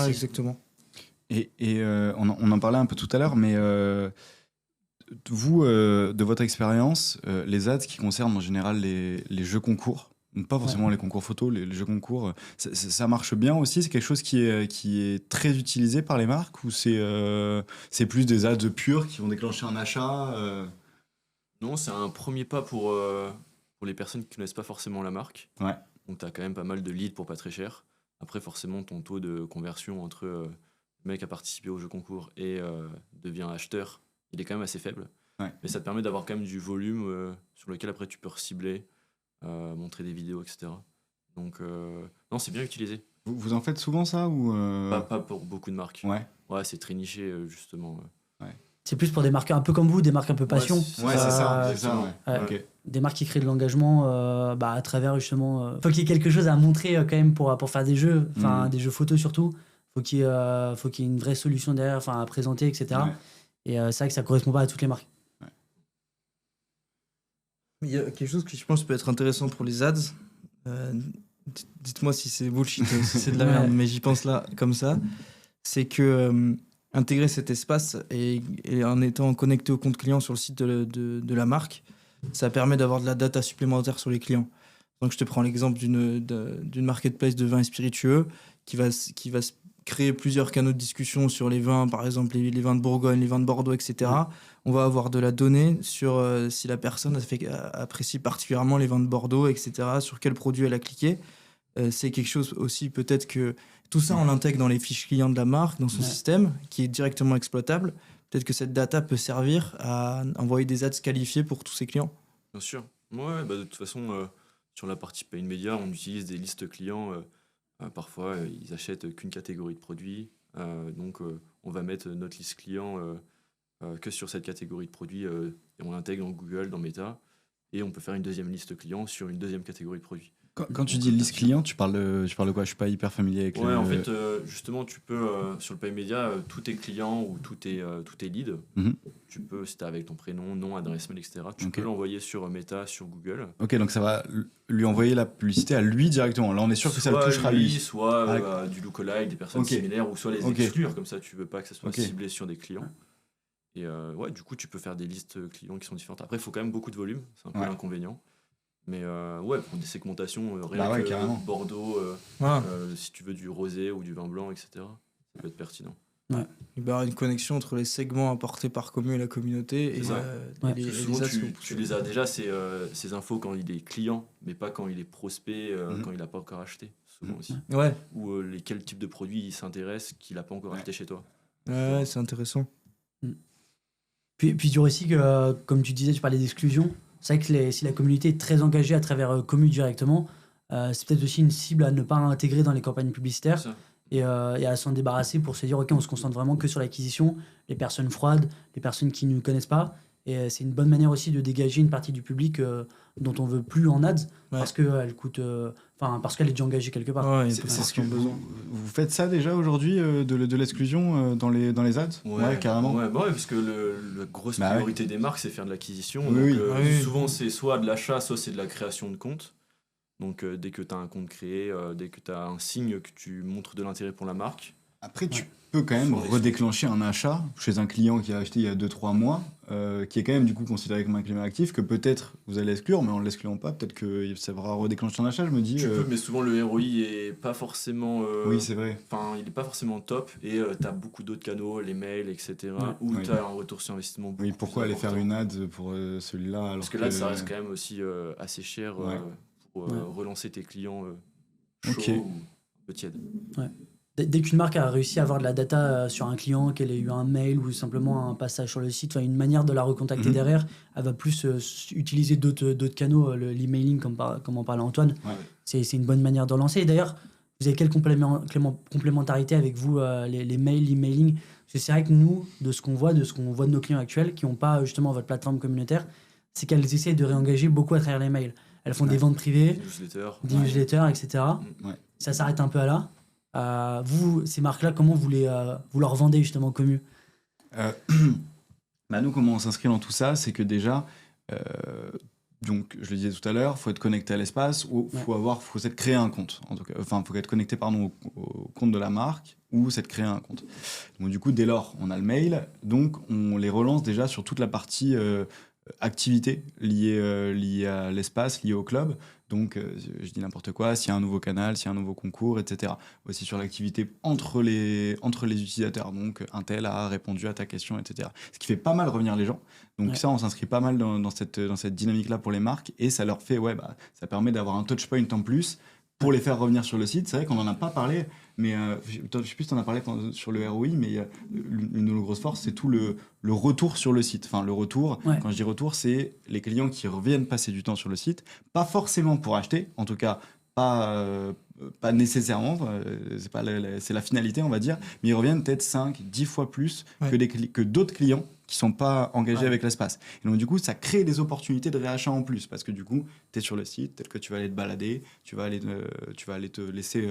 Exactement. Et on en parlait un peu tout à l'heure, mais vous, de votre expérience, les ads qui concernent en général les jeux concours, pas forcément les concours photos, les jeux concours, ça marche bien aussi? C'est quelque chose qui est très utilisé par les marques ou c'est plus des ads purs qui vont déclencher un achat Non, c'est un premier pas pour les personnes qui ne connaissent pas forcément la marque. Donc tu as quand même pas mal de leads pour pas très cher. Après, forcément, ton taux de conversion entre le mec a participé au jeu concours et devient acheteur, il est quand même assez faible. Mais ça te permet d'avoir quand même du volume sur lequel après tu peux recibler, montrer des vidéos, etc. Donc, non, c'est bien utilisé. Vous en faites souvent ça ou pas pour beaucoup de marques. Ouais, c'est très niché, justement. C'est plus pour des marques un peu comme vous, des marques un peu passion. C'est ça. Okay. Des marques qui créent de l'engagement à travers justement... faut qu'il y ait quelque chose à montrer quand même pour faire des jeux, des jeux photos surtout. Faut qu'il y ait une vraie solution derrière à présenter, etc. Et c'est vrai que ça correspond pas à toutes les marques. Il y a quelque chose qui, je pense, peut être intéressant pour les ads. Dites-moi si c'est bullshit, si c'est de la merde, mais j'y pense là, comme ça. C'est que intégrer cet espace et en étant connecté au compte client sur le site de la marque, ça permet d'avoir de la data supplémentaire sur les clients. Donc, je te prends l'exemple d'une marketplace de vins et spiritueux qui va créer plusieurs canaux de discussion sur les vins, par exemple les vins de Bourgogne, les vins de Bordeaux, etc. On va avoir de la donnée sur si la personne apprécie particulièrement les vins de Bordeaux, etc., sur quel produit elle a cliqué. C'est quelque chose aussi, peut-être que tout ça, on l'intègre dans les fiches clients de la marque, dans son système, qui est directement exploitable. Peut-être que cette data peut servir à envoyer des ads qualifiés pour tous ses clients. Bien sûr. Ouais, de toute façon, sur la partie paid media, on utilise des listes clients. Parfois, ils achètent qu'une catégorie de produits. Donc, on va mettre notre liste client que sur cette catégorie de produits et on l'intègre dans Google, dans Meta. Et on peut faire une deuxième liste client sur une deuxième catégorie de produits. Quand tu dis liste client, tu parles de quoi? Je suis pas hyper familier avec en fait, justement, tu peux, sur le Pay Media, tous tes clients ou tous tes leads, tu peux, si tu avec ton prénom, nom, adresse mail, etc., tu peux l'envoyer sur Meta, sur Google. Ok, donc ça va lui envoyer la publicité à lui directement. Là, on est sûr que ça le touchera lui. Soit du lookalike, des personnes similaires, ou soit les exclure, comme ça, tu veux pas que ça soit ciblé sur des clients. Et du coup, tu peux faire des listes clients qui sont différentes. Après, il faut quand même beaucoup de volume, c'est un peu l'inconvénient. Mais pour des segmentations, rien que Bordeaux, si tu veux du rosé ou du vin blanc, etc., ça peut être pertinent. Ouais. Il va y avoir une connexion entre les segments apportés par Commu et la communauté. Et souvent, tu les as déjà, ces infos, quand il est client, mais pas quand il est prospect, quand il n'a pas encore acheté, souvent aussi. Ouais. Ou quel type de produit il s'intéresse qu'il n'a pas encore acheté chez toi. Ouais, c'est intéressant. Puis tu dirais aussi que, comme tu disais, tu parlais d'exclusion. C'est vrai que si la communauté est très engagée à travers Commu directement, c'est peut-être aussi une cible à ne pas intégrer dans les campagnes publicitaires et à s'en débarrasser pour se dire ok, on se concentre vraiment que sur l'acquisition, les personnes froides, les personnes qui ne connaissent pas. Et c'est une bonne manière aussi de dégager une partie du public dont on veut plus en ads parce qu'elle coûte, parce qu'elle est déjà engagée quelque part. Ouais, c'est ce que vous faites ça déjà aujourd'hui de l'exclusion dans les ads. Ouais, carrément. Ouais, parce que la grosse priorité des marques, c'est faire de l'acquisition. Souvent, c'est soit de l'achat, soit c'est de la création de compte. Donc, dès que tu as un compte créé, dès que tu as un signe que tu montres de l'intérêt pour la marque. Après, tu peux quand même redéclencher un achat chez un client qui a acheté il y a 2-3 mois, qui est quand même du coup considéré comme un client actif, que peut-être vous allez exclure, mais en ne l'excluant pas, peut-être que ça va redéclencher un achat, je me dis. Tu peux, mais souvent le ROI est pas forcément. Oui, c'est vrai. Il n'est pas forcément top, et tu as beaucoup d'autres canaux, les mails, etc., où tu as un retour sur investissement. Oui, pourquoi aller faire une ad pour celui-là alors Parce que là, ça reste quand même aussi assez cher pour relancer tes clients chauds ou un peu tièdes. Ouais. Dès qu'une marque a réussi à avoir de la data sur un client, qu'elle ait eu un mail ou simplement un passage sur le site, une manière de la recontacter derrière, elle va plus utiliser d'autres canaux, l'emailing comme en parlait Antoine. Ouais. C'est une bonne manière de relancer. Et d'ailleurs, vous avez quelle complémentarité avec vous, les mails, l'emailing? Parce que c'est vrai que nous, de ce qu'on voit de nos clients actuels qui n'ont pas justement votre plateforme communautaire, c'est qu'elles essaient de réengager beaucoup à travers les mails. Elles font des ventes privées, des newsletters, etc. Ouais. Ça s'arrête un peu à là. Vous, ces marques-là, comment vous leur vendez justement Commu? Nous, comment on s'inscrit dans tout ça, c'est que déjà, donc je le disais tout à l'heure, il faut être connecté à l'espace ou faut s'être créé un compte. En tout cas, faut être connecté au compte de la marque ou s'être créé un compte. Donc du coup, dès lors, on a le mail, donc on les relance déjà sur toute la partie activité liée à l'espace, liée au club. Donc, je dis n'importe quoi, s'il y a un nouveau canal, s'il y a un nouveau concours, etc. Aussi sur l'activité entre les utilisateurs. Donc, un tel a répondu à ta question, etc. Ce qui fait pas mal revenir les gens. Donc, ça, on s'inscrit pas mal dans cette dynamique-là pour les marques. Et ça leur fait, ça permet d'avoir un touchpoint en plus pour les faire revenir sur le site. C'est vrai qu'on n'en a pas parlé, mais je ne sais plus si tu en as parlé sur le ROI, mais une de nos grosses forces, c'est tout le retour sur le site. Enfin, le retour, quand je dis retour, c'est les clients qui reviennent passer du temps sur le site, pas forcément pour acheter, en tout cas pas nécessairement, c'est la finalité, on va dire, mais ils reviennent peut-être 5-10 fois plus que d'autres clients qui ne sont pas engagés avec l'espace. Et donc, du coup, ça crée des opportunités de réachat en plus, parce que du coup, tu es sur le site, peut-être que tu vas aller te balader, tu vas aller te laisser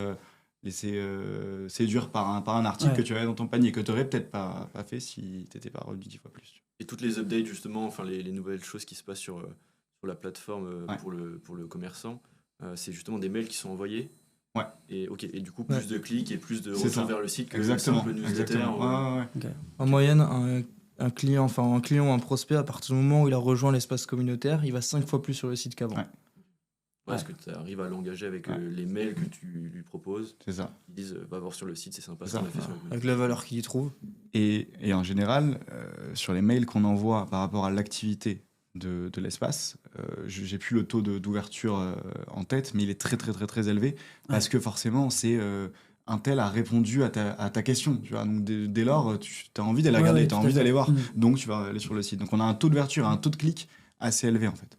séduire par un article que tu avais dans ton panier, que tu n'aurais peut-être pas fait si tu n'étais pas revenu 10 fois plus. Et toutes les updates, justement, les nouvelles choses qui se passent sur sur la plateforme pour le commerçant, c'est justement des mails qui sont envoyés. Ouais. Et du coup, plus de clics et plus de C'est retours ça. vers le site que Exactement. le newsletter. Exactement. Okay. En moyenne, un client ou un prospect, à partir du moment où il a rejoint l'espace communautaire, il va 5 fois plus sur le site qu'avant. Parce que tu arrives à l'engager avec les mails que tu lui proposes. C'est ça. Ils disent va voir sur le site, c'est sympa ce qu'on a fait sur le avec la valeur qu'il y trouve. Et en général, sur les mails qu'on envoie par rapport à l'activité de l'espace, j'ai plus le taux d'ouverture en tête, mais il est très très très très élevé parce que forcément c'est un tel a répondu à ta question, tu vois. Donc dès lors tu as envie d'aller regarder, tu as envie d'aller voir, donc tu vas aller sur le site. Donc on a un taux d'ouverture, un taux de clic assez élevé en fait.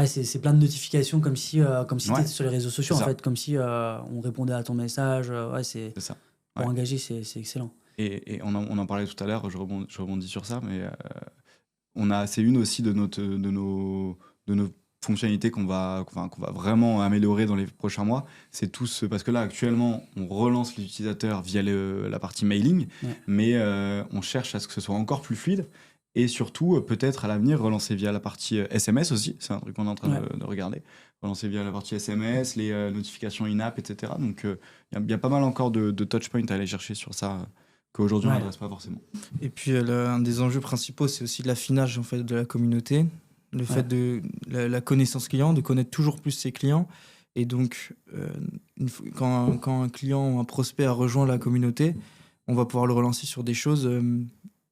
C'est plein de notifications comme si tu étais sur les réseaux sociaux en fait, comme si on répondait à ton message. C'est ça. Pour engager, c'est excellent. Et on en parlait tout à l'heure, je rebondis sur ça, mais c'est une aussi de nos fonctionnalités qu'on va vraiment améliorer dans les prochains mois. C'est parce que là, actuellement, on relance l'utilisateur via la partie mailing, mais on cherche à ce que ce soit encore plus fluide. Et surtout, peut-être à l'avenir, relancer via la partie SMS aussi. C'est un truc qu'on est en train de regarder. Relancer via la partie SMS, les notifications in-app, etc. Donc, il y a pas mal encore de touchpoints à aller chercher sur ça qu'aujourd'hui, on n'adresse pas forcément. Et puis, un des enjeux principaux, c'est aussi l'affinage en fait, de la communauté. Le fait de la connaissance client, de connaître toujours plus ses clients. Et donc, quand un client ou un prospect a rejoint la communauté, on va pouvoir le relancer sur des choses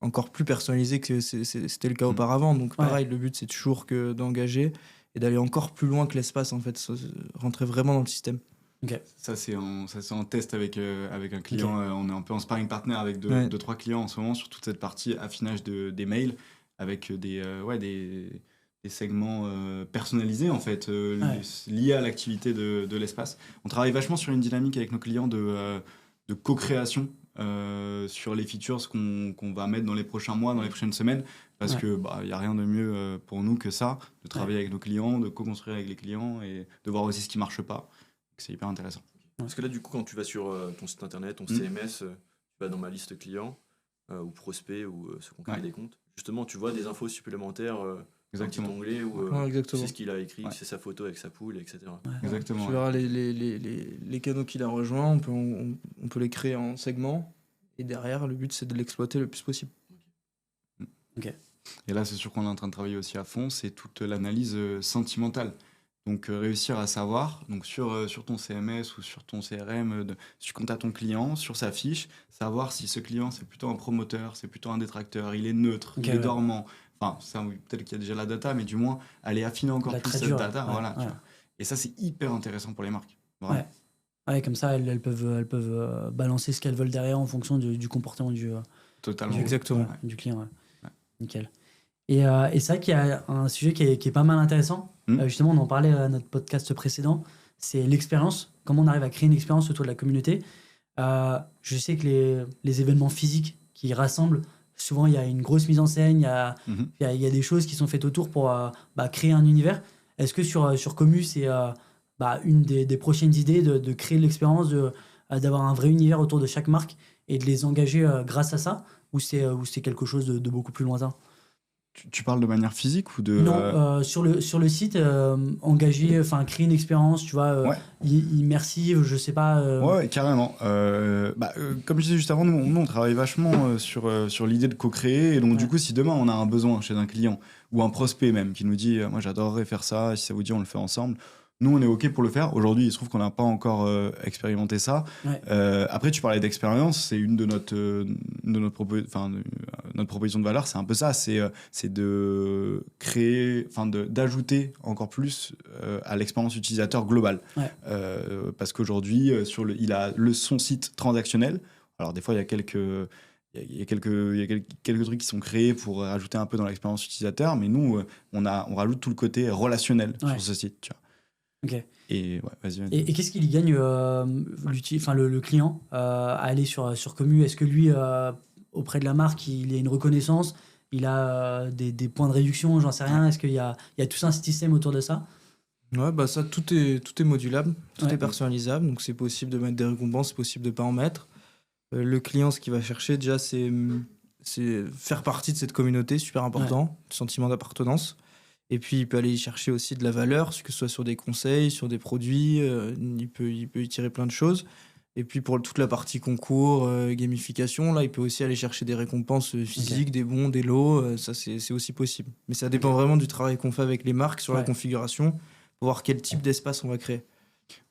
encore plus personnalisées que c'était le cas auparavant. Donc, pareil, le but, c'est toujours d'engager et d'aller encore plus loin que l'espace, en fait, rentrer vraiment dans le système. Okay. Ça, c'est en test avec un client. On est un peu en sparring partner avec deux, trois clients en ce moment sur toute cette partie affinage des mails avec des segments personnalisés en fait, liés à l'activité de l'espace. On travaille vachement sur une dynamique avec nos clients de co-création sur les features qu'on va mettre dans les prochains mois, dans les prochaines semaines, parce que y a rien de mieux pour nous que ça, de travailler avec nos clients, de co-construire avec les clients et de voir aussi ce qui marche pas. C'est hyper intéressant. Parce que là, du coup, quand tu vas sur ton site internet, ton CMS, tu vas dans ma liste client ou prospect ou ceux qui ont créé des comptes, justement, tu vois des infos supplémentaires. Un petit onglet où c'est ce qu'il a écrit, c'est sa photo avec sa poule, etc. Exactement. Tu verras les canaux qu'il a rejoints, on peut les créer en segments, et derrière, le but, c'est de l'exploiter le plus possible. Okay. Et là, c'est sûr qu'on est en train de travailler aussi à fond, c'est toute l'analyse sentimentale. Donc, réussir à savoir, donc sur ton CMS ou sur ton CRM, si tu contactes ton client, sur sa fiche, savoir si ce client, c'est plutôt un promoteur, c'est plutôt un détracteur, il est neutre, il est dormant. Enfin, peut-être qu'il y a déjà la data, mais du moins, aller affiner encore plus cette data. Et ça, c'est hyper intéressant pour les marques. Comme ça, elles peuvent balancer ce qu'elles veulent derrière en fonction du comportement du client. Nickel. Et c'est vrai qu'il y a un sujet qui est pas mal intéressant. Justement, on en parlait à notre podcast précédent. C'est l'expérience. Comment on arrive à créer une expérience autour de la communauté. Je sais que les événements physiques qui rassemblent, souvent, il y a une grosse mise en scène, il y a des choses qui sont faites autour pour créer un univers. Est-ce que sur Commu, c'est une des prochaines idées de créer l'expérience, d'avoir un vrai univers autour de chaque marque et de les engager grâce à ça, ou c'est quelque chose de beaucoup plus lointain? Tu parles de manière physique ou de... Non, sur le site, créer une expérience, tu vois, immersive, je sais pas... Ouais, carrément. Comme je disais juste avant, nous on travaille vachement sur l'idée de co-créer. Et donc, du coup, si demain on a un besoin chez un client ou un prospect même qui nous dit « Moi, j'adorerais faire ça, si ça vous dit, on le fait ensemble », nous, on est OK pour le faire. Aujourd'hui, il se trouve qu'on n'a pas encore expérimenté ça. Après, tu parlais d'expérience. C'est une de notre proposition de valeur. C'est un peu ça. C'est de créer, d'ajouter encore plus à l'expérience utilisateur globale. Parce qu'aujourd'hui, il a son site transactionnel. Alors, des fois, il y a quelques trucs qui sont créés pour rajouter un peu dans l'expérience utilisateur. Mais nous, on rajoute tout le côté relationnel sur ce site, tu vois. Okay. Et vas-y. Et qu'est-ce qu'il y gagne le client à aller sur Commu? Est-ce que lui, auprès de la marque, il a une reconnaissance, il a des points de réduction, j'en sais rien? Est-ce qu'il y a tout un système autour de ça? Ça, tout est modulable, tout est personnalisable, donc c'est possible de mettre des récompenses, c'est possible de ne pas en mettre. Le client, ce qu'il va chercher déjà, c'est faire partie de cette communauté, super important, le sentiment d'appartenance. Et puis, il peut aller chercher aussi de la valeur, que ce soit sur des conseils, sur des produits. Il peut y tirer plein de choses. Et puis, pour toute la partie concours, gamification, là, il peut aussi aller chercher des récompenses physiques, des bons, des lots. Ça, c'est aussi possible. Mais ça dépend vraiment du travail qu'on fait avec les marques sur la configuration pour voir quel type d'espace on va créer.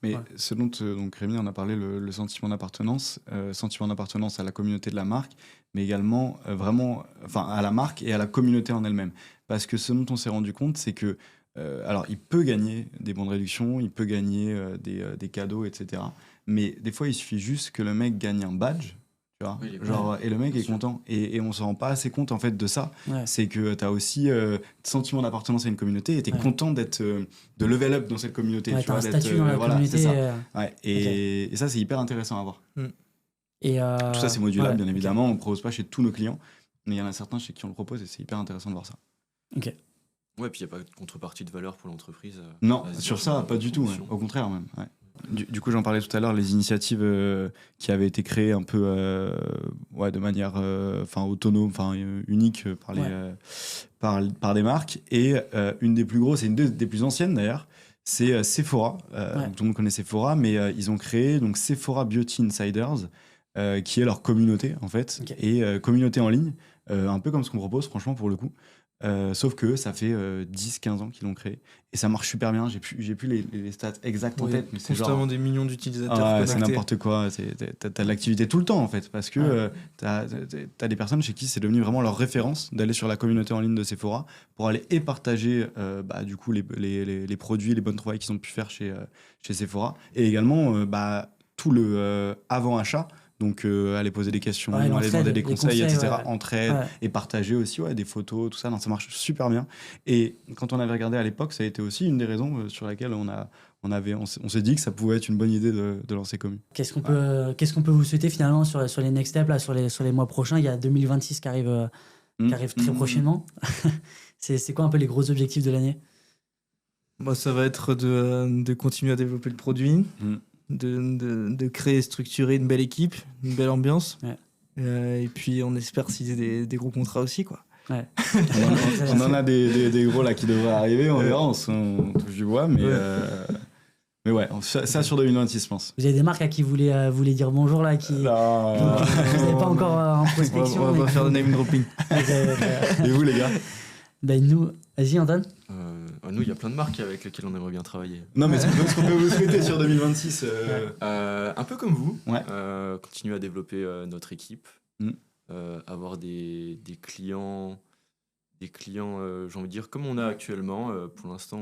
Mais ce dont donc Rémi en a parlé, le sentiment d'appartenance à la communauté de la marque, mais également vraiment à la marque et à la communauté en elle-même. Parce que ce dont on s'est rendu compte, c'est que alors il peut gagner des bons de réduction, il peut gagner des cadeaux, etc. Mais des fois, il suffit juste que le mec gagne un badge. Et le mec est content et on se rend pas assez compte en fait de ça. C'est que tu as aussi sentiment d'appartenance à une communauté et tu es content d'être de level up dans cette communauté. Tu as un statut dans la communauté. Et ça c'est hyper intéressant à voir. Et tout ça c'est modulable bien évidemment, on ne propose pas chez tous nos clients, mais il y en a certains chez qui on le propose et c'est hyper intéressant de voir ça. Ouais, puis il n'y a pas de contrepartie de valeur pour l'entreprise. Non, sur ça, pas du tout. Au contraire, même. Du coup, j'en parlais tout à l'heure, les initiatives qui avaient été créées un peu de manière autonome, unique par des marques. Et une des plus grosses, et une des plus anciennes d'ailleurs, c'est Sephora. Donc, tout le monde connaît Sephora, mais ils ont créé donc, Sephora Beauty Insiders, qui est leur communauté, en fait, et communauté en ligne, un peu comme ce qu'on propose, franchement, pour le coup. Sauf que ça fait 10-15 ans qu'ils l'ont créé et ça marche super bien. J'ai plus les stats exactes en tête, mais c'est constamment des millions d'utilisateurs connectés. C'est n'importe quoi. T'as de l'activité tout le temps en fait, parce que t'as des personnes chez qui c'est devenu vraiment leur référence d'aller sur la communauté en ligne de Sephora pour aller et partager du coup les produits, les bonnes trouvailles qu'ils ont pu faire chez Sephora, et également tout le avant achat. Donc, aller poser des questions, aller demander des conseils, etc. Entraide et partager aussi des photos, tout ça. Non, ça marche super bien. Et quand on avait regardé à l'époque, ça a été aussi une des raisons sur laquelle on s'est dit que ça pouvait être une bonne idée de lancer Commu. Qu'est-ce qu'on peut vous souhaiter finalement sur les next steps, là, sur les mois prochains? Il y a 2026 qui arrive très prochainement. C'est quoi un peu les gros objectifs de l'année? Ça va être de continuer à développer le produit. De créer et structurer une belle équipe, une belle ambiance. Et puis on espère signer des gros contrats aussi, quoi. On en a des gros là qui devraient arriver, on verra, on touche du bois, mais ouais, ça sur 2026 je pense. Vous avez des marques à qui vous voulez dire bonjour là, qui vous n'avez pas encore en prospection? On va faire de name dropping. Et vous les gars? Nous, vas-y Antoine. Nous, il y a plein de marques avec lesquelles on aimerait bien travailler. Non, mais ce qu'on peut vous souhaiter sur 2026 un peu comme vous, continuer à développer notre équipe, avoir des clients, j'ai envie de dire, comme on a actuellement. Pour l'instant,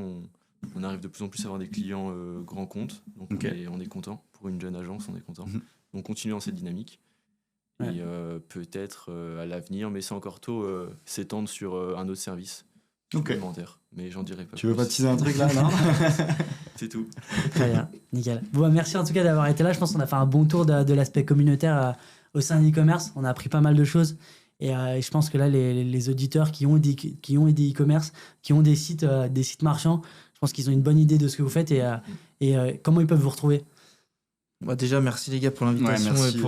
on arrive de plus en plus à avoir des clients grands comptes, donc on est content. Pour une jeune agence, on est content. Donc, continuer dans cette dynamique. Et peut-être à l'avenir, mais c'est encore tôt, s'étendre sur un autre service supplémentaire. Mais j'en dirai pas. Tu veux pas teaser un truc là, non? C'est tout. Très bien, nickel. Bon, merci en tout cas d'avoir été là. Je pense qu'on a fait un bon tour de l'aspect communautaire au sein de l'e-commerce. On a appris pas mal de choses. Et je pense que là, les auditeurs qui ont des e-commerce, qui ont des sites marchands, je pense qu'ils ont une bonne idée de ce que vous faites et comment ils peuvent vous retrouver. Déjà, merci les gars pour l'invitation et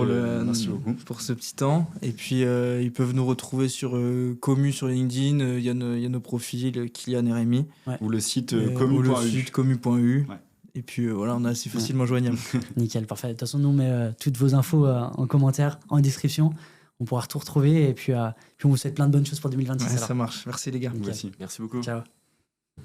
pour ce petit temps. Et puis, ils peuvent nous retrouver sur Commu sur LinkedIn. Il y a nos profils, Kylian et Rémi. Ou le site commu.eu. Et puis, on est assez facilement joignable. Nickel, parfait. De toute façon, nous, on met toutes vos infos en commentaire, en description. On pourra tout retrouver. Et puis on vous souhaite plein de bonnes choses pour 2026. Ça marche. Merci les gars. Merci beaucoup. Ciao.